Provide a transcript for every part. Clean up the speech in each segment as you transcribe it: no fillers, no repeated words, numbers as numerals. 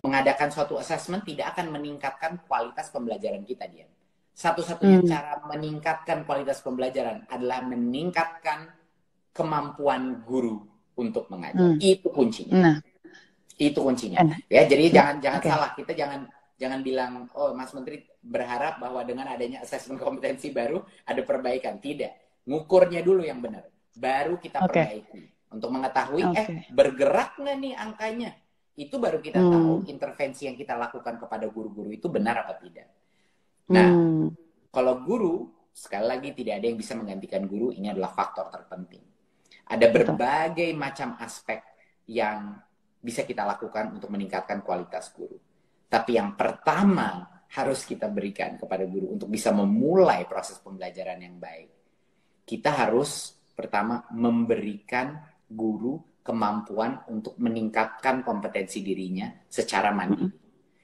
Mengadakan suatu assessment tidak akan meningkatkan kualitas pembelajaran kita, Dian. Satu-satunya cara meningkatkan kualitas pembelajaran adalah meningkatkan kemampuan guru untuk mengajar. Itu kuncinya. Itu kuncinya. Ya, jadi jangan salah. Kita jangan bilang, oh Mas Menteri berharap bahwa dengan adanya assessment kompetensi baru ada perbaikan. Tidak. Ngukurnya dulu yang benar. Baru kita perbaiki. Untuk mengetahui, bergerak nggak nih angkanya? Itu baru kita tahu intervensi yang kita lakukan kepada guru-guru itu benar apa tidak. Nah, kalau guru, sekali lagi tidak ada yang bisa menggantikan guru, ini adalah faktor terpenting. Ada berbagai macam aspek yang bisa kita lakukan untuk meningkatkan kualitas guru. Tapi yang pertama harus kita berikan kepada guru untuk bisa memulai proses pembelajaran yang baik. Kita harus pertama memberikan guru kemampuan untuk meningkatkan kompetensi dirinya secara mandiri.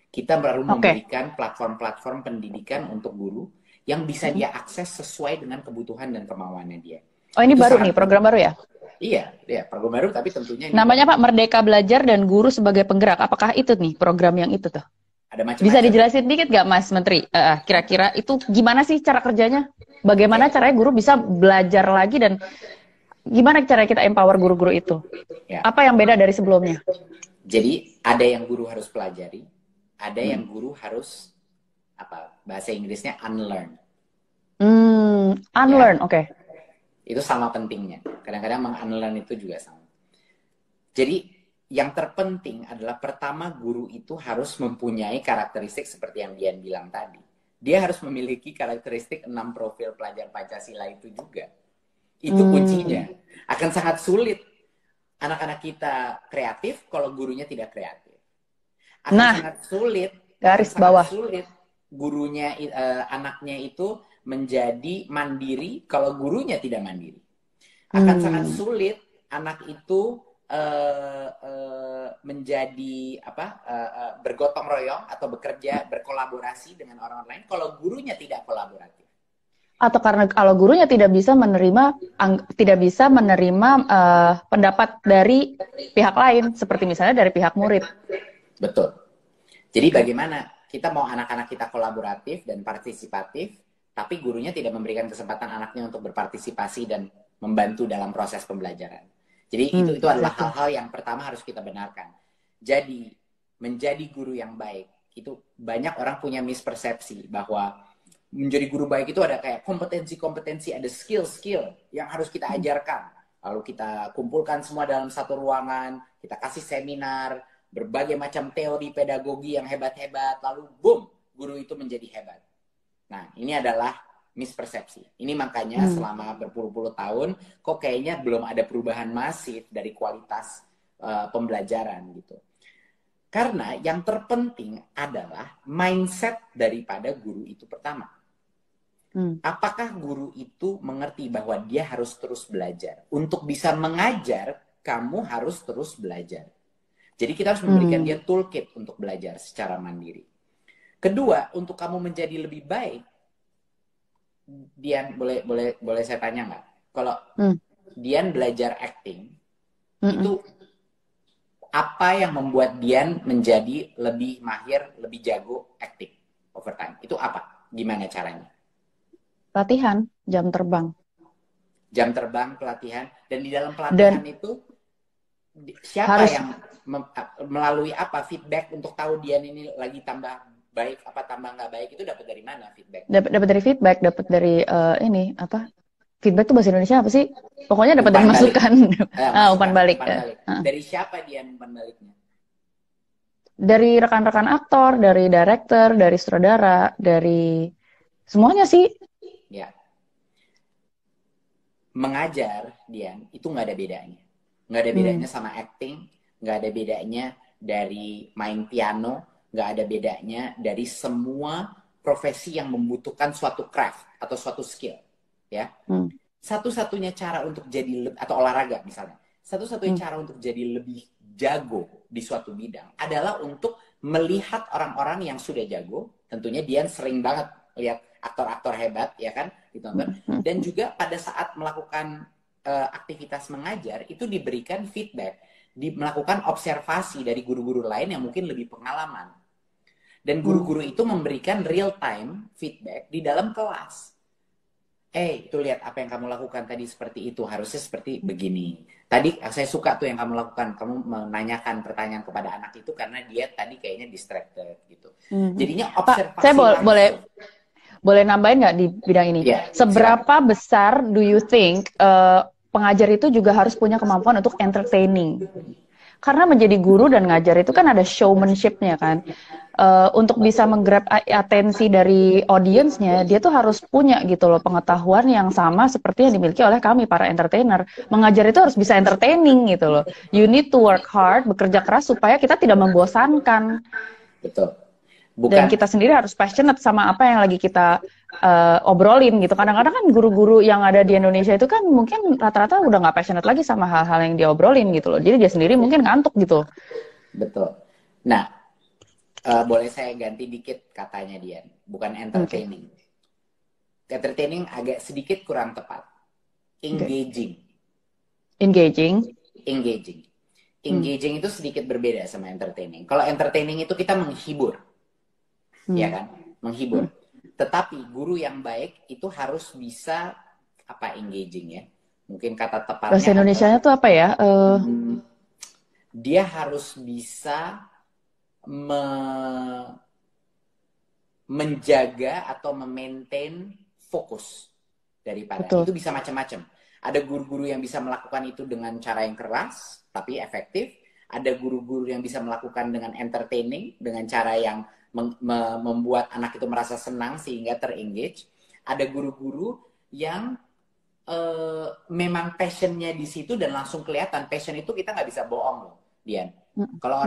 Kita baru memberikan platform-platform pendidikan untuk guru yang bisa dia akses sesuai dengan kebutuhan dan kemauannya dia. Oh, ini baru nih, program baru ya? Iya, program baru, tapi tentunya... Namanya Pak, Merdeka Belajar dan Guru sebagai Penggerak. Apakah itu nih, program yang itu tuh? Ada macam-macam. Bisa dijelasin dikit nggak, Mas Menteri? Kira-kira itu gimana sih cara kerjanya? Bagaimana caranya guru bisa belajar lagi dan gimana cara kita empower guru-guru itu? Apa yang beda dari sebelumnya? Jadi, ada yang guru harus pelajari, ada yang guru harus bahasa Inggrisnya unlearn. Unlearn, oke. Itu sama pentingnya. Kadang-kadang meng-unlearn itu juga sama. Jadi yang terpenting adalah pertama guru itu harus mempunyai karakteristik seperti yang Dian bilang tadi. Dia harus memiliki karakteristik 6 profil pelajar Pancasila itu juga. Itu kuncinya. Akan sangat sulit anak-anak kita kreatif kalau gurunya tidak kreatif. Akan sangat sulit. Garis bawah. Sulit gurunya anaknya itu menjadi mandiri kalau gurunya tidak mandiri. Akan sangat sulit anak itu menjadi bergotong royong atau bekerja berkolaborasi dengan orang lain kalau gurunya tidak kolaboratif. Atau karena kalau gurunya tidak bisa menerima pendapat dari pihak lain seperti misalnya dari pihak murid. Betul. Jadi bagaimana kita mau anak-anak kita kolaboratif dan partisipatif, tapi gurunya tidak memberikan kesempatan anaknya untuk berpartisipasi dan membantu dalam proses pembelajaran. Jadi itu adalah hal-hal yang pertama harus kita benarkan. Jadi menjadi guru yang baik, itu banyak orang punya mispersepsi bahwa menjadi guru baik itu ada kayak kompetensi-kompetensi, ada skill-skill yang harus kita ajarkan. Lalu kita kumpulkan semua dalam satu ruangan, kita kasih seminar, berbagai macam teori pedagogi yang hebat-hebat, lalu boom, guru itu menjadi hebat. Nah, ini adalah mispersepsi. Ini makanya selama berpuluh-puluh tahun, kok kayaknya belum ada perubahan masif dari kualitas pembelajaran gitu. Karena yang terpenting adalah mindset daripada guru itu pertama. Apakah guru itu mengerti bahwa dia harus terus belajar? Untuk bisa mengajar, kamu harus terus belajar. Jadi kita harus memberikan dia toolkit untuk belajar secara mandiri. Kedua, untuk kamu menjadi lebih baik, Dian boleh saya tanya nggak? Kalau Dian belajar acting, itu apa yang membuat Dian menjadi lebih mahir, lebih jago acting over time? Itu apa? Gimana caranya? Latihan, jam terbang. Jam terbang, pelatihan. Dan di dalam pelatihan itu, siapa yang melalui apa feedback untuk tahu Dian ini lagi tambah baik apa tambah nggak baik, itu dapat dari mana feedback? Dapat dari feedback, dapat dari feedback itu bahasa Indonesia apa sih? Pokoknya dapat dari masukan. Umpan balik. Dari siapa Dian umpan baliknya? Dari rekan-rekan aktor, dari director, dari sutradara, dari semuanya sih. Ya. Mengajar Dian itu nggak ada bedanya. Nggak ada bedanya sama acting, nggak ada bedanya dari main piano, nggak ada bedanya dari semua profesi yang membutuhkan suatu craft atau suatu skill, ya. Satu-satunya cara untuk jadi atau olahraga misalnya, satu-satunya cara untuk jadi lebih jago di suatu bidang adalah untuk melihat orang-orang yang sudah jago. Tentunya Dian sering banget lihat aktor-aktor hebat, ya kan, ditonton. Dan juga pada saat melakukan aktivitas mengajar, itu diberikan feedback, melakukan observasi dari guru-guru lain yang mungkin lebih pengalaman. Dan guru-guru itu memberikan real-time feedback di dalam kelas. Itu lihat apa yang kamu lakukan tadi seperti itu, harusnya seperti begini. Tadi saya suka tuh yang kamu lakukan, kamu menanyakan pertanyaan kepada anak itu karena dia tadi kayaknya distracted gitu. Jadinya observasi. Pak, saya boleh nambahin nggak di bidang ini? Yeah, seberapa besar do you think pengajar itu juga harus punya kemampuan untuk entertaining? Karena menjadi guru dan ngajar itu kan ada showmanship-nya kan. Untuk bisa menggrab atensi dari audiensnya, dia tuh harus punya gitu loh pengetahuan yang sama seperti yang dimiliki oleh kami para entertainer. Mengajar itu harus bisa entertaining gitu loh. You need to work hard, bekerja keras supaya kita tidak membosankan. Betul. Dan kita sendiri harus passionate sama apa yang lagi kita obrolin gitu. Kadang-kadang kan guru-guru yang ada di Indonesia itu kan mungkin rata-rata udah nggak passionate lagi sama hal-hal yang dia obrolin gitu loh. Jadi dia sendiri mungkin ngantuk gitu. Betul. Nah, boleh saya ganti dikit katanya Dian, bukan entertaining. Entertaining agak sedikit kurang tepat. Engaging. Engaging itu sedikit berbeda sama entertaining. Kalau entertaining itu kita menghibur. Ya kan? Menghibur. Tetapi guru yang baik itu harus bisa engaging ya. Mungkin kata tepatnya bahasa Indonesianya tuh apa ya? Dia harus bisa menjaga atau memaintain fokus daripada. Betul. Itu bisa macam-macam. Ada guru-guru yang bisa melakukan itu dengan cara yang keras tapi efektif. Ada guru-guru yang bisa melakukan dengan entertaining, dengan cara yang membuat anak itu merasa senang sehingga terengage. Ada guru-guru yang memang passionnya di situ dan langsung kelihatan. Passion itu kita nggak bisa bohong loh, Dian. Kalau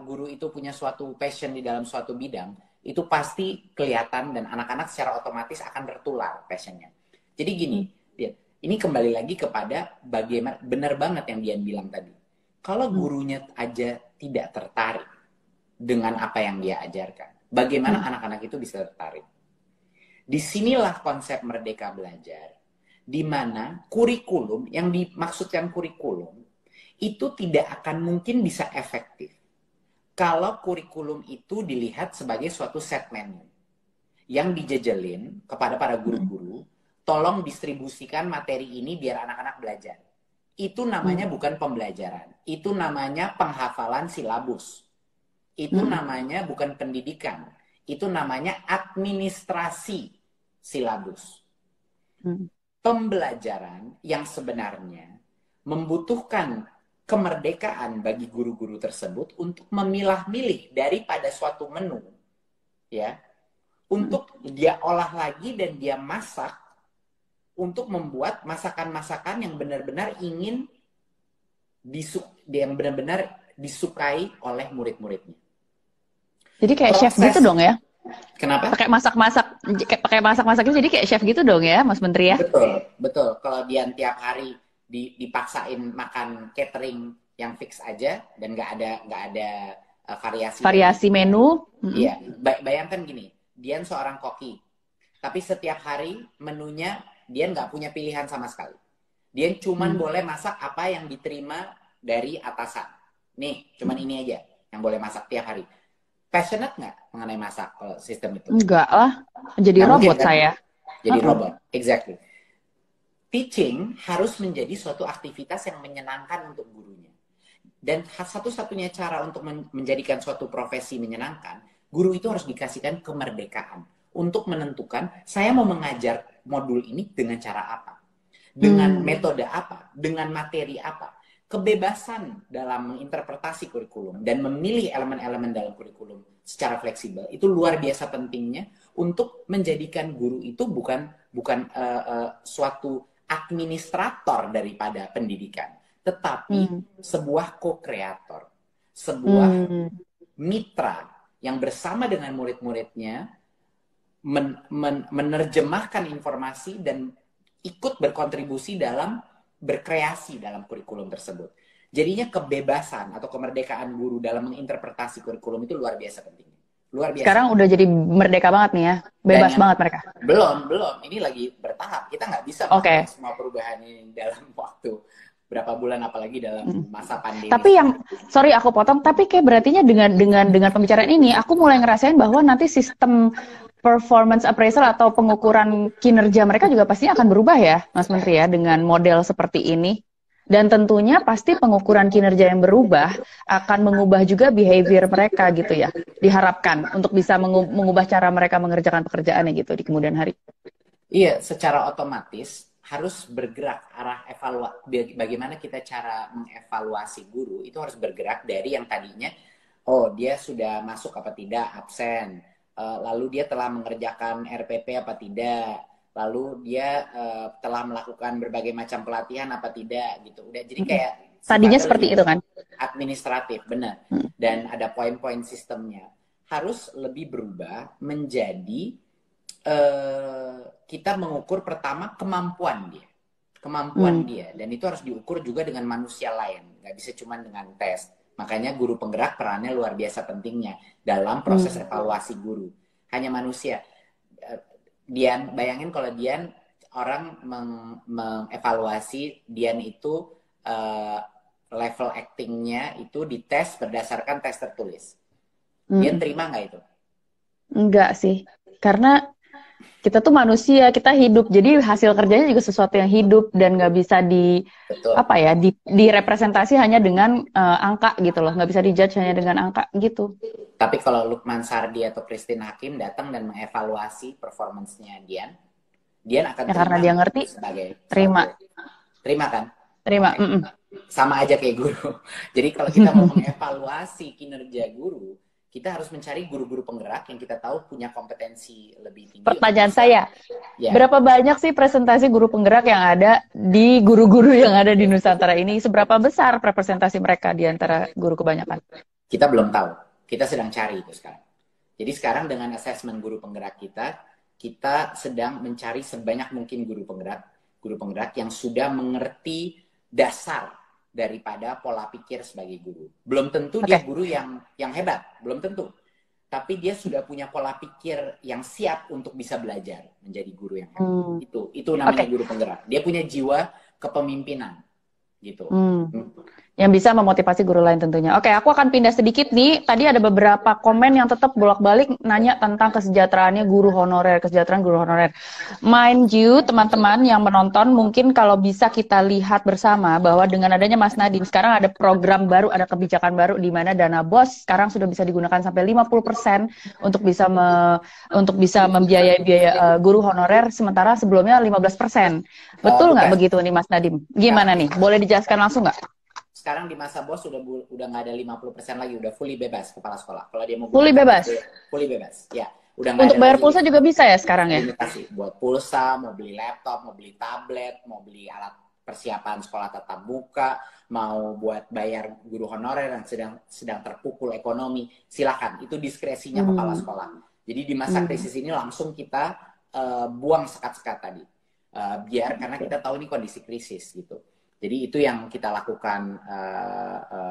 guru itu punya suatu passion di dalam suatu bidang, itu pasti kelihatan dan anak-anak secara otomatis akan tertular passionnya. Jadi gini, Dian, ini kembali lagi kepada bagaimana, benar banget yang Dian bilang tadi. Kalau gurunya aja tidak tertarik dengan apa yang dia ajarkan, bagaimana anak-anak itu bisa tertarik? Disinilah konsep Merdeka Belajar, di mana kurikulum, yang dimaksudkan kurikulum, itu tidak akan mungkin bisa efektif kalau kurikulum itu dilihat sebagai suatu set menu yang dijejelin kepada para guru-guru, tolong distribusikan materi ini biar anak-anak belajar. Itu namanya bukan pembelajaran, itu namanya penghafalan silabus. Itu namanya bukan pendidikan, itu namanya administrasi silabus. Pembelajaran yang sebenarnya membutuhkan kemerdekaan bagi guru-guru tersebut untuk memilah-milih daripada suatu menu, ya, untuk dia olah lagi dan dia masak untuk membuat masakan-masakan yang benar-benar yang benar-benar disukai oleh murid-muridnya. Jadi kayak chef gitu dong ya? Kenapa? Pakai masak-masak itu jadi kayak chef gitu dong ya, Mas Menteri ya? Betul. Kalau Dian tiap hari dipaksain makan catering yang fix aja dan nggak ada variasi menu. Iya, bayangkan gini, Dian seorang koki, tapi setiap hari menunya Dian nggak punya pilihan sama sekali. Dian cuman boleh masak apa yang diterima dari atasan. Nih, cuman ini aja yang boleh masak tiap hari. Passionate nggak mengenai masak kalau sistem itu? Enggak lah, jadi robot kan? Saya. Jadi robot, exactly. Teaching harus menjadi suatu aktivitas yang menyenangkan untuk gurunya. Dan satu-satunya cara untuk menjadikan suatu profesi menyenangkan, guru itu harus dikasihkan kemerdekaan untuk menentukan saya mau mengajar modul ini dengan cara apa, dengan metode apa, dengan materi apa. Kebebasan dalam menginterpretasi kurikulum dan memilih elemen-elemen dalam kurikulum secara fleksibel itu luar biasa pentingnya untuk menjadikan guru itu bukan suatu administrator daripada pendidikan, tetapi sebuah co-kreator, sebuah mitra yang bersama dengan murid-muridnya menerjemahkan informasi dan ikut berkontribusi dalam berkreasi dalam kurikulum tersebut. Jadinya kebebasan atau kemerdekaan guru dalam menginterpretasi kurikulum itu luar biasa penting. Luar biasa. Sekarang udah jadi merdeka banget nih ya, bebas banget mereka. Belum, ini lagi bertahap. Kita nggak bisa melakukan semua perubahan ini dalam waktu berapa bulan, apalagi dalam masa pandemi. Tapi sorry aku potong, tapi kayak berartinya dengan pembicaraan ini, aku mulai ngerasain bahwa nanti sistem performance appraisal atau pengukuran kinerja mereka juga pasti akan berubah ya, Mas Menteri ya, dengan model seperti ini. Dan tentunya pasti pengukuran kinerja yang berubah akan mengubah juga behavior mereka gitu ya, diharapkan untuk bisa mengubah cara mereka mengerjakan pekerjaannya gitu di kemudian hari. Iya, secara otomatis harus bergerak arah bagaimana kita cara mengevaluasi guru itu harus bergerak dari yang tadinya dia sudah masuk apa tidak, absen, lalu dia telah mengerjakan RPP apa tidak, lalu dia telah melakukan berbagai macam pelatihan apa tidak gitu. Udah jadi kayak tadinya seperti itu kan, administratif, benar. Dan ada poin-poin sistemnya harus lebih berubah menjadi kita mengukur pertama kemampuan dia, dan itu harus diukur juga dengan manusia lain, nggak bisa cuma dengan tes. Makanya guru penggerak perannya luar biasa pentingnya dalam proses evaluasi guru. Hanya manusia. Dian, bayangin kalau Dian orang mengevaluasi Dian itu level actingnya itu dites berdasarkan tes tertulis. Dian terima nggak itu? Enggak sih, karena kita tuh manusia, kita hidup, jadi hasil kerjanya juga sesuatu yang hidup dan nggak bisa direpresentasi hanya dengan angka gitu loh, nggak bisa dijudge hanya dengan angka gitu. Tapi kalau Lukman Sardi atau Christine Hakim datang dan mengevaluasi performance-nya Dian akan terima karena dia ngerti sebagai terima kan? Terima. Sama aja kayak guru. Jadi kalau kita mau mengevaluasi kinerja guru, kita harus mencari guru-guru penggerak yang kita tahu punya kompetensi lebih tinggi. Pertanyaan saya, berapa banyak sih presentasi guru penggerak yang ada di guru-guru yang ada di Nusantara ini? Seberapa besar representasi mereka di antara guru kebanyakan? Kita belum tahu. Kita sedang cari itu sekarang. Jadi sekarang dengan assessment guru penggerak kita sedang mencari sebanyak mungkin guru penggerak yang sudah mengerti dasar daripada pola pikir sebagai guru. Belum tentu dia guru yang hebat, belum tentu. Tapi dia sudah punya pola pikir yang siap untuk bisa belajar menjadi guru yang hebat. Itu namanya guru penggerak. Dia punya jiwa kepemimpinan gitu. Yang bisa memotivasi guru lain tentunya. Oke, aku akan pindah sedikit nih. Tadi ada beberapa komen yang tetap bolak-balik nanya tentang kesejahteraannya guru honorer, kesejahteraan guru honorer. Mind you, teman-teman yang menonton, mungkin kalau bisa kita lihat bersama bahwa dengan adanya Mas Nadiem, sekarang ada program baru, ada kebijakan baru di mana dana BOS sekarang sudah bisa digunakan sampai 50% untuk bisa membiayai biaya guru honorer, sementara sebelumnya 15%. Betul nggak begitu nih Mas Nadiem? Gimana nih? Boleh dijelaskan langsung nggak? Sekarang di masa BOS udah nggak ada 50% lagi, udah fully bebas kepala sekolah. Kalau dia mau fully bebas. Ya, udah untuk bayar pulsa juga bisa ya sekarang ya? Buat pulsa, mau beli laptop, mau beli tablet, mau beli alat persiapan sekolah tatap muka, mau buat bayar guru honorer yang sedang terpukul ekonomi, silakan. Itu diskresinya kepala sekolah. Jadi di masa krisis ini langsung kita buang sekat-sekat tadi. Karena kita tahu ini kondisi krisis gitu. Jadi itu yang kita lakukan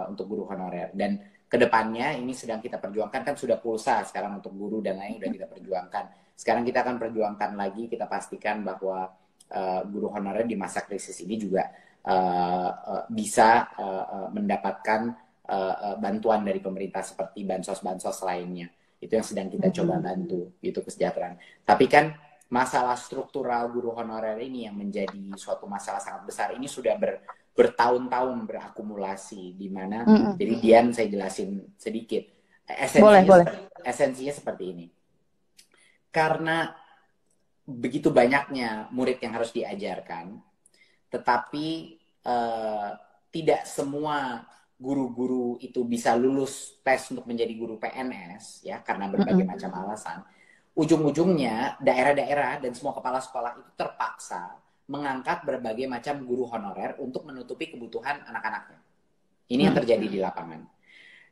untuk guru honorer. Dan kedepannya ini sedang kita perjuangkan, kan sudah pulsa sekarang untuk guru dan lain sudah kita perjuangkan. Sekarang kita akan perjuangkan lagi, kita pastikan bahwa guru honorer di masa krisis ini juga bisa mendapatkan bantuan dari pemerintah seperti bansos-bansos lainnya. Itu yang sedang kita coba bantu, itu kesejahteraan. Tapi kan masalah struktural guru honorer ini yang menjadi suatu masalah sangat besar ini sudah bertahun-tahun berakumulasi di mana jadi Dian saya jelasin sedikit esensinya seperti ini. Karena begitu banyaknya murid yang harus diajarkan, tetapi tidak semua guru-guru itu bisa lulus tes untuk menjadi guru PNS ya karena berbagai macam alasan. Ujung-ujungnya daerah-daerah dan semua kepala sekolah itu terpaksa mengangkat berbagai macam guru honorer untuk menutupi kebutuhan anak-anaknya. Ini yang terjadi di lapangan.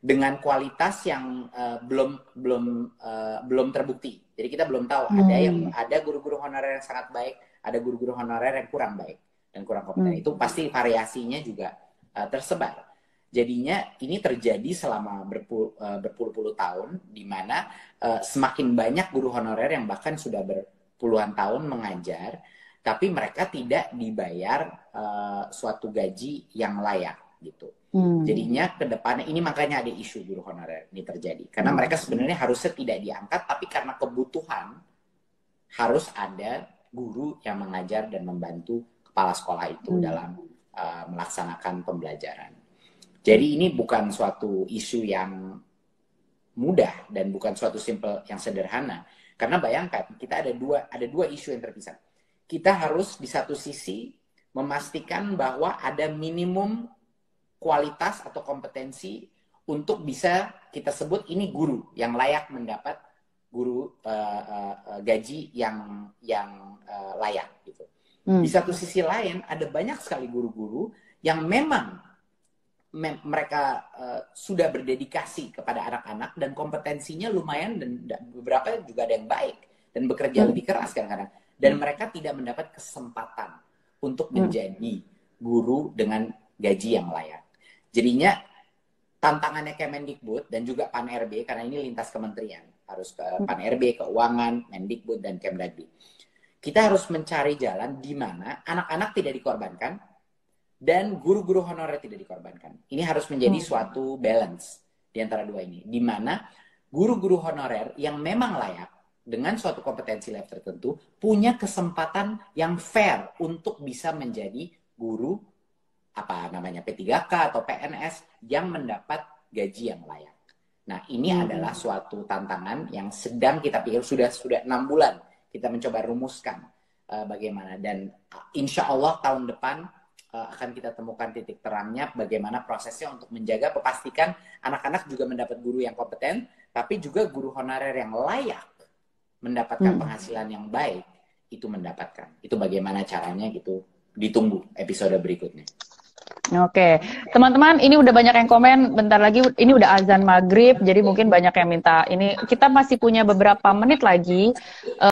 Dengan kualitas yang belum terbukti. Jadi kita belum tahu ada guru-guru honorer yang sangat baik, ada guru-guru honorer yang kurang baik dan kurang kompeten. Itu pasti variasinya juga tersebar. Jadinya ini terjadi selama berpuluh-puluh tahun, di mana semakin banyak guru honorer yang bahkan sudah berpuluhan tahun mengajar, tapi mereka tidak dibayar suatu gaji yang layak gitu. Jadinya ke depannya ini makanya ada isu guru honorer ini terjadi. Karena mereka sebenarnya harusnya tidak diangkat, tapi karena kebutuhan harus ada guru yang mengajar dan membantu kepala sekolah itu dalam melaksanakan pembelajaran. Jadi ini bukan suatu isu yang mudah dan bukan suatu simple yang sederhana. Karena bayangkan kita ada dua isu yang terpisah. Kita harus di satu sisi memastikan bahwa ada minimum kualitas atau kompetensi untuk bisa kita sebut ini guru yang layak mendapat guru gaji yang layak gitu. Di satu sisi lain ada banyak sekali guru-guru yang memang mereka sudah berdedikasi kepada anak-anak dan kompetensinya lumayan dan beberapa juga ada yang baik dan bekerja lebih keras kadang-kadang. Dan mereka tidak mendapat kesempatan untuk menjadi guru dengan gaji yang layak. Jadinya tantangannya Kemendikbud dan juga Pan-RB, karena ini lintas kementerian, harus ke Pan-RB, Keuangan, Mendikbud, dan Kemdagri. Kita harus mencari jalan di mana anak-anak tidak dikorbankan dan guru-guru honorer tidak dikorbankan. Ini harus menjadi suatu balance di antara dua ini. Di mana guru-guru honorer yang memang layak dengan suatu kompetensi level tertentu punya kesempatan yang fair untuk bisa menjadi guru P3K atau PNS yang mendapat gaji yang layak. Nah, ini adalah suatu tantangan yang sedang kita pikir sudah 6 bulan kita mencoba rumuskan bagaimana, dan insya Allah tahun depan akan kita temukan titik terangnya bagaimana prosesnya untuk menjaga pastikan anak-anak juga mendapat guru yang kompeten, tapi juga guru honorer yang layak mendapatkan penghasilan yang baik itu mendapatkan. Itu bagaimana caranya gitu. Ditunggu episode berikutnya. Oke, teman-teman, ini udah banyak yang komen. Bentar lagi, ini udah azan maghrib, jadi mungkin banyak yang minta. Ini kita masih punya beberapa menit lagi.